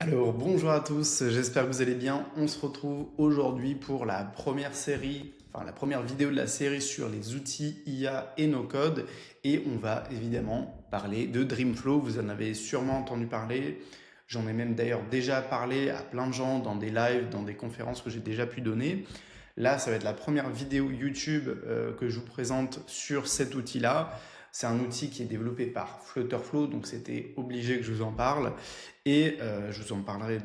Alors bonjour à tous, j'espère que vous allez bien. On se retrouve aujourd'hui pour la première série, enfin la première vidéo de la série sur les outils IA et no code. Et on va évidemment parler de Dreamflow. Vous en avez sûrement entendu parler. J'en ai même d'ailleurs déjà parlé à plein de gens dans des lives, dans des conférences que j'ai déjà pu donner. Là, ça va être la première vidéo YouTube que je vous présente sur cet outil-là. C'est un outil qui est développé par Flutterflow, donc c'était obligé que je vous en parle. Et je vous en parlerai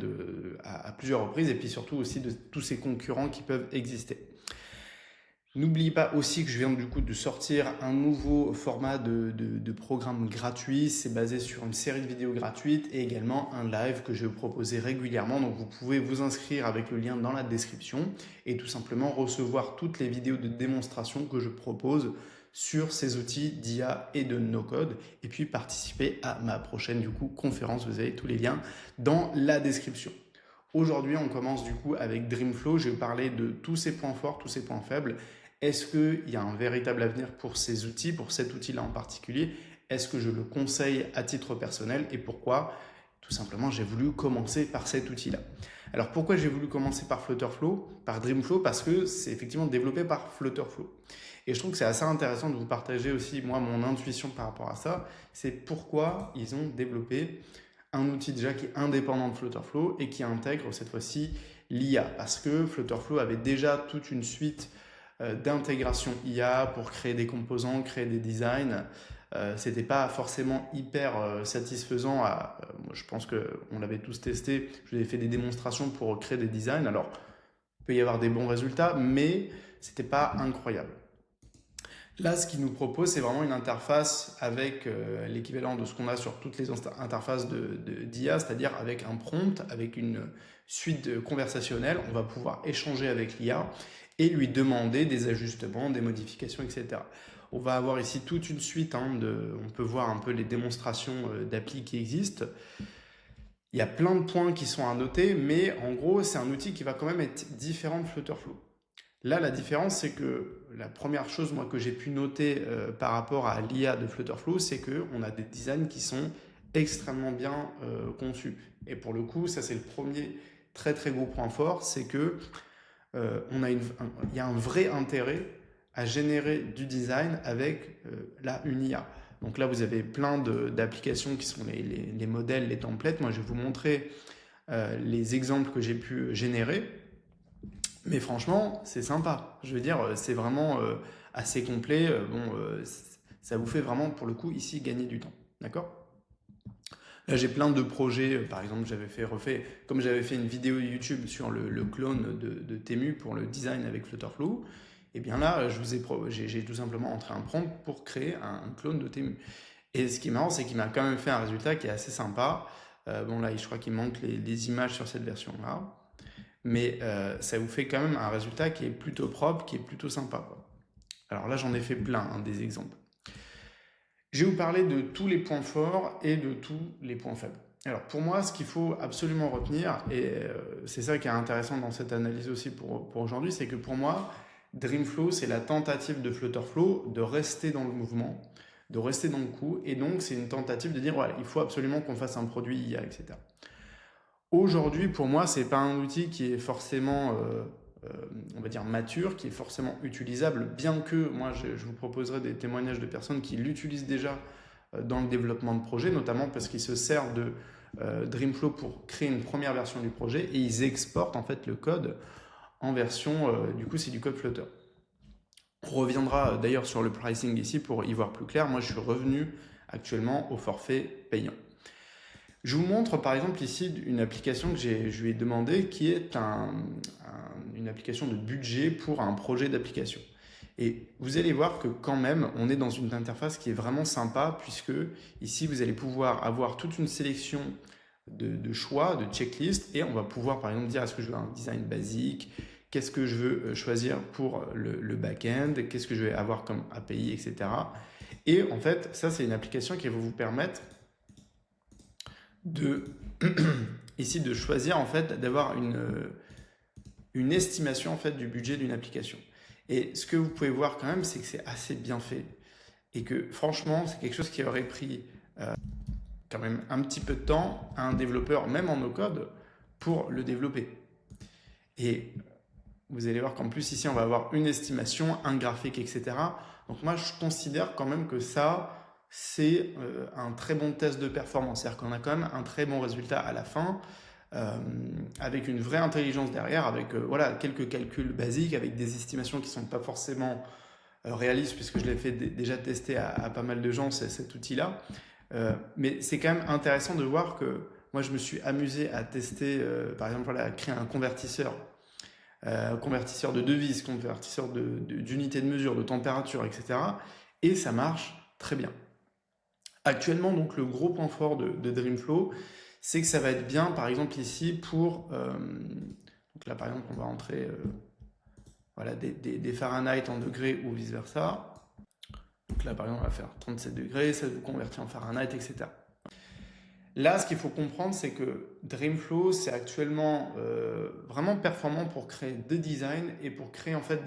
à plusieurs reprises, et puis surtout aussi de tous ces concurrents qui peuvent exister. N'oubliez pas aussi que je viens du coup de sortir un nouveau format de programme gratuit. C'est basé sur une série de vidéos gratuites et également un live que je vais vous proposer régulièrement. Donc vous pouvez vous inscrire avec le lien dans la description et tout simplement recevoir toutes les vidéos de démonstration que je propose sur ces outils d'IA et de no-code et puis participer à ma prochaine du coup conférence. Vous avez tous les liens dans la description. Aujourd'hui, on commence du coup avec Dreamflow. Je vais vous parler de tous ses points forts, tous ses points faibles. Est-ce qu'il y a un véritable avenir pour ces outils, pour cet outil-là en particulier? Est-ce que je le conseille à titre personnel et pourquoi? Tout simplement, j'ai voulu commencer par cet outil-là. Alors pourquoi j'ai voulu commencer par Flutterflow, par Dreamflow? Parce que c'est effectivement développé par Flutterflow. Et je trouve que c'est assez intéressant de vous partager aussi, moi, mon intuition par rapport à ça. C'est pourquoi ils ont développé un outil déjà qui est indépendant de Flutterflow et qui intègre cette fois-ci l'IA. Parce que Flutterflow avait déjà toute une suite d'intégration IA pour créer des composants, créer des designs. C'était pas forcément hyper satisfaisant. Moi, je pense qu'on l'avait tous testé. Je vous avais fait des démonstrations pour créer des designs. Alors, il peut y avoir des bons résultats, mais c'était pas incroyable. Là, ce qu'il nous propose, c'est vraiment une interface avec l'équivalent de ce qu'on a sur toutes les interfaces d'IA, c'est-à-dire avec un prompt, avec une suite conversationnelle. On va pouvoir échanger avec l'IA et lui demander des ajustements, des modifications, etc. On va avoir ici toute une suite, on peut voir un peu les démonstrations d'appli qui existent. Il y a plein de points qui sont à noter, mais en gros, c'est un outil qui va quand même être différent de Flutterflow. Là, la différence, c'est que la première chose moi, que j'ai pu noter par rapport à l'IA de Flutterflow, c'est qu'on a des designs qui sont extrêmement bien conçus. Et pour le coup, ça c'est le premier très très gros point fort, c'est que il y a un vrai intérêt à générer du design avec une IA. Donc là, vous avez plein d'applications qui sont les modèles, les templates. Moi, je vais vous montrer les exemples que j'ai pu générer. Mais franchement, c'est sympa. Je veux dire, c'est vraiment assez complet. Ça vous fait vraiment, pour le coup, ici, gagner du temps. D'accord? Là, j'ai plein de projets. Par exemple, comme j'avais fait une vidéo YouTube sur le clone de Temu pour le design avec Flutterflow, et bien là, j'ai tout simplement entré un prompt pour créer un clone de Temu. Et ce qui est marrant, c'est qu'il m'a quand même fait un résultat qui est assez sympa. Bon, là, je crois qu'il manque les images sur cette version-là. Mais ça vous fait quand même un résultat qui est plutôt propre, qui est plutôt sympa, quoi. Alors là, j'en ai fait plein, des exemples. Je vais vous parler de tous les points forts et de tous les points faibles. Alors pour moi, ce qu'il faut absolument retenir, et c'est ça qui est intéressant dans cette analyse aussi pour aujourd'hui, c'est que pour moi, Dreamflow, c'est la tentative de Flutterflow de rester dans le mouvement, de rester dans le coup, et donc c'est une tentative de dire, voilà, il faut absolument qu'on fasse un produit IA, etc. Aujourd'hui, pour moi, c'est pas un outil qui est forcément, on va dire, mature, qui est forcément utilisable, bien que moi, je vous proposerai des témoignages de personnes qui l'utilisent déjà dans le développement de projet, notamment parce qu'ils se servent de Dreamflow pour créer une première version du projet et ils exportent en fait le code en version, du coup, c'est du code Flutter. On reviendra d'ailleurs sur le pricing ici pour y voir plus clair. Moi, je suis revenu actuellement au forfait payant. Je vous montre par exemple ici une application que je lui ai demandé qui est une application de budget pour un projet d'application. Et vous allez voir que quand même, on est dans une interface qui est vraiment sympa puisque ici, vous allez pouvoir avoir toute une sélection de choix, de checklists et on va pouvoir par exemple dire est-ce que je veux un design basique, qu'est-ce que je veux choisir pour le back-end, qu'est-ce que je vais avoir comme API, etc. Et en fait, ça c'est une application qui va vous permettre de ici de choisir en fait d'avoir une estimation en fait du budget d'une application. Et ce que vous pouvez voir quand même, c'est que c'est assez bien fait et que franchement, c'est quelque chose qui aurait pris quand même un petit peu de temps à un développeur, même en no-code, pour le développer. Et vous allez voir qu'en plus ici on va avoir une estimation, un graphique, etc. Donc moi je considère quand même que ça c'est un très bon test de performance. C'est-à-dire qu'on a quand même un très bon résultat à la fin, avec une vraie intelligence derrière, avec voilà, quelques calculs basiques, avec des estimations qui ne sont pas forcément réalistes, puisque je l'ai fait déjà tester à pas mal de gens cet outil-là. Mais c'est quand même intéressant de voir que moi je me suis amusé à tester, par exemple, voilà, à créer un convertisseur de devises, convertisseur d'unités de mesure, de température, etc. Et ça marche très bien. Actuellement, donc, le gros point fort de Dreamflow, c'est que ça va être bien, par exemple, ici, pour... donc là, par exemple, on va entrer voilà, des Fahrenheit en degrés ou vice-versa. Donc là, par exemple, on va faire 37 degrés, ça vous convertit en Fahrenheit, etc. Là, ce qu'il faut comprendre, c'est que Dreamflow, c'est actuellement vraiment performant pour créer des designs et pour créer en fait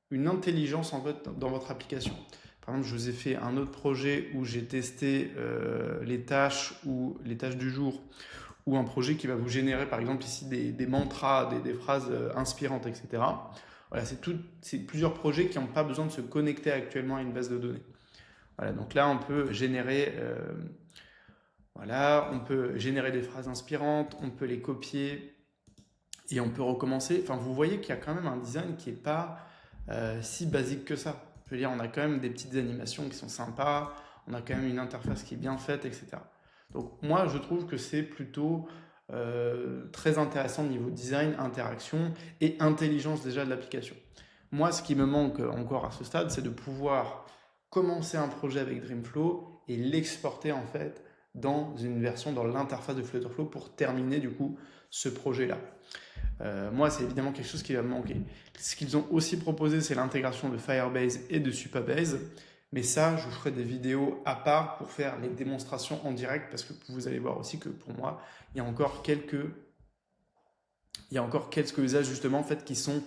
une intelligence en fait, dans votre application. Par exemple, je vous ai fait un autre projet où j'ai testé les tâches du jour, ou un projet qui va vous générer, par exemple, ici des mantras, des phrases inspirantes, etc. Voilà, c'est plusieurs projets qui n'ont pas besoin de se connecter actuellement à une base de données. Voilà, donc là, on peut générer voilà, on peut générer des phrases inspirantes, on peut les copier et on peut recommencer. Enfin, vous voyez qu'il y a quand même un design qui n'est pas si basique que ça. Je veux dire, on a quand même des petites animations qui sont sympas, on a quand même une interface qui est bien faite, etc. Donc moi, je trouve que c'est plutôt très intéressant au niveau design, interaction et intelligence déjà de l'application. Moi, ce qui me manque encore à ce stade, c'est de pouvoir commencer un projet avec Dreamflow et l'exporter en fait dans une version dans l'interface de Flutterflow pour terminer du coup ce projet-là. Moi, c'est évidemment quelque chose qui va me manquer. Ce qu'ils ont aussi proposé, c'est l'intégration de Firebase et de Supabase. Mais ça, je vous ferai des vidéos à part pour faire les démonstrations en direct parce que vous allez voir aussi que pour moi, il y a encore quelques usages justement en fait, qui sont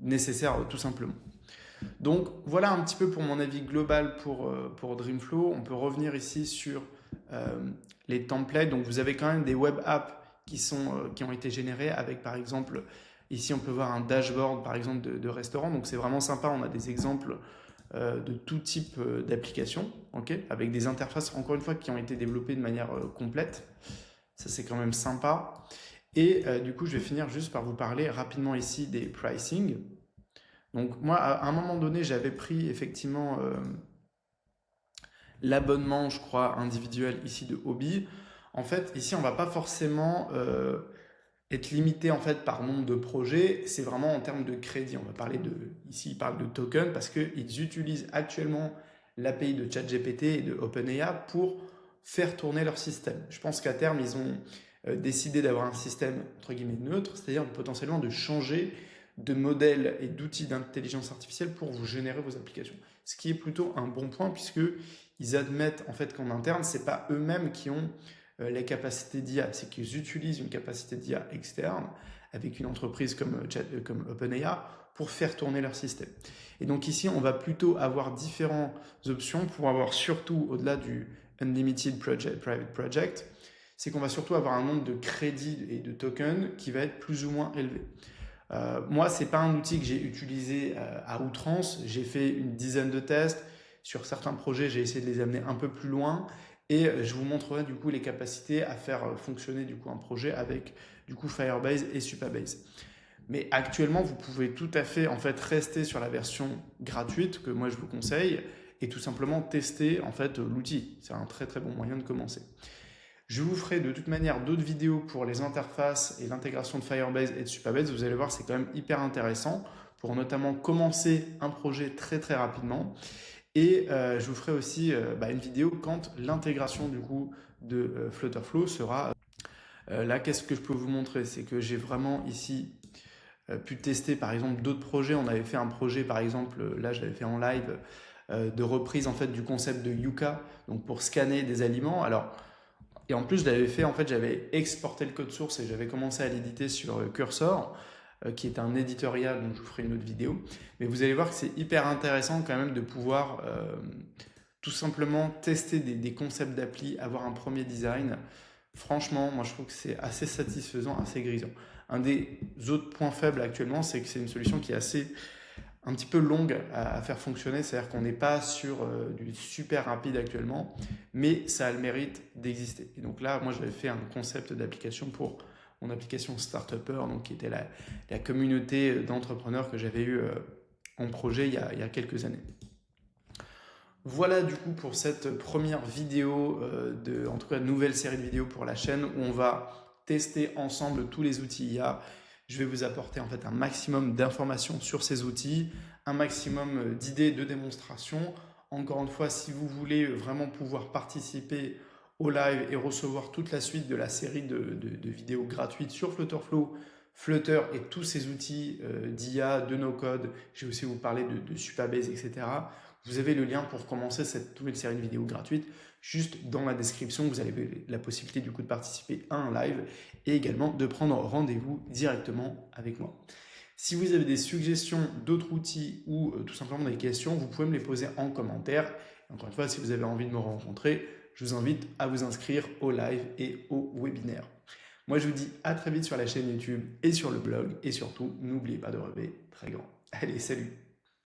nécessaires tout simplement. Donc voilà un petit peu pour mon avis global pour Dreamflow. On peut revenir ici sur les templates. Donc vous avez quand même des web apps qui ont été générés avec par exemple, ici on peut voir un dashboard par exemple de restaurant. Donc c'est vraiment sympa, on a des exemples de tout type d'applications, okay, avec des interfaces encore une fois qui ont été développées de manière complète. Ça c'est quand même sympa. Et du coup je vais finir juste par vous parler rapidement ici des pricing. Donc moi à un moment donné j'avais pris effectivement l'abonnement je crois individuel ici de Hobby. En fait ici on va pas forcément être limité en fait par nombre de projets, c'est vraiment en termes de crédit. On va parler ici ils parlent de token parce qu'ils utilisent actuellement l'API de ChatGPT et de OpenAI pour faire tourner leur système. Je pense qu'à terme ils ont décidé d'avoir un système entre guillemets neutre, c'est-à-dire potentiellement de changer de modèles et d'outils d'intelligence artificielle pour vous générer vos applications. Ce qui est plutôt un bon point puisque ils admettent en fait qu'en interne, c'est pas eux-mêmes qui ont les capacités d'IA, c'est qu'ils utilisent une capacité d'IA externe avec une entreprise comme OpenAI pour faire tourner leur système. Et donc ici, on va plutôt avoir différentes options pour avoir surtout, au-delà du Unlimited Private Project, c'est qu'on va surtout avoir un nombre de crédits et de tokens qui va être plus ou moins élevé. Moi, ce n'est pas un outil que j'ai utilisé à outrance. J'ai fait une dizaine de tests. Sur certains projets, j'ai essayé de les amener un peu plus loin. Et je vous montrerai du coup les capacités à faire fonctionner du coup un projet avec du coup Firebase et Supabase. Mais actuellement, vous pouvez tout à fait en fait rester sur la version gratuite que moi je vous conseille et tout simplement tester en fait l'outil. C'est un très très bon moyen de commencer. Je vous ferai de toute manière d'autres vidéos pour les interfaces et l'intégration de Firebase et de Supabase. Vous allez voir, c'est quand même hyper intéressant pour notamment commencer un projet très très rapidement. Et je vous ferai aussi une vidéo quand l'intégration du coup de Flutterflow sera là. Qu'est-ce que je peux vous montrer? C'est que j'ai vraiment ici pu tester par exemple d'autres projets. On avait fait un projet par exemple, là je l'avais fait en live, de reprise en fait du concept de Yuka, donc pour scanner des aliments. Alors, et en plus je l'avais fait, en fait j'avais exporté le code source et j'avais commencé à l'éditer sur Cursor, qui est un éditorial dont je vous ferai une autre vidéo. Mais vous allez voir que c'est hyper intéressant quand même de pouvoir tout simplement tester des concepts d'appli, avoir un premier design. Franchement, moi je trouve que c'est assez satisfaisant, assez grisant. Un des autres points faibles actuellement, c'est que c'est une solution qui est assez un petit peu longue à faire fonctionner, c'est-à-dire qu'on n'est pas sur du super rapide actuellement, mais ça a le mérite d'exister. Et donc là, moi j'avais fait un concept d'application pour mon application Startupper, donc qui était la communauté d'entrepreneurs que j'avais eu en projet il y a quelques années. Voilà du coup pour cette première vidéo, en tout cas nouvelle série de vidéos pour la chaîne où on va tester ensemble tous les outils IA. Je vais vous apporter en fait un maximum d'informations sur ces outils, un maximum d'idées de démonstration. Encore une fois, si vous voulez vraiment pouvoir participer au live et recevoir toute la suite de la série de vidéos gratuites sur Flutterflow, Flutter et tous ces outils d'IA, de no-code, je vais aussi vous parler de Supabase, etc. Vous avez le lien pour commencer cette nouvelle série de vidéos gratuites juste dans la description. Vous avez la possibilité du coup de participer à un live et également de prendre rendez-vous directement avec moi. Si vous avez des suggestions d'autres outils ou tout simplement des questions, vous pouvez me les poser en commentaire. Encore une fois, si vous avez envie de me rencontrer, je vous invite à vous inscrire au live et au webinaire. Moi, je vous dis à très vite sur la chaîne YouTube et sur le blog. Et surtout, n'oubliez pas de rêver très grand. Allez, salut!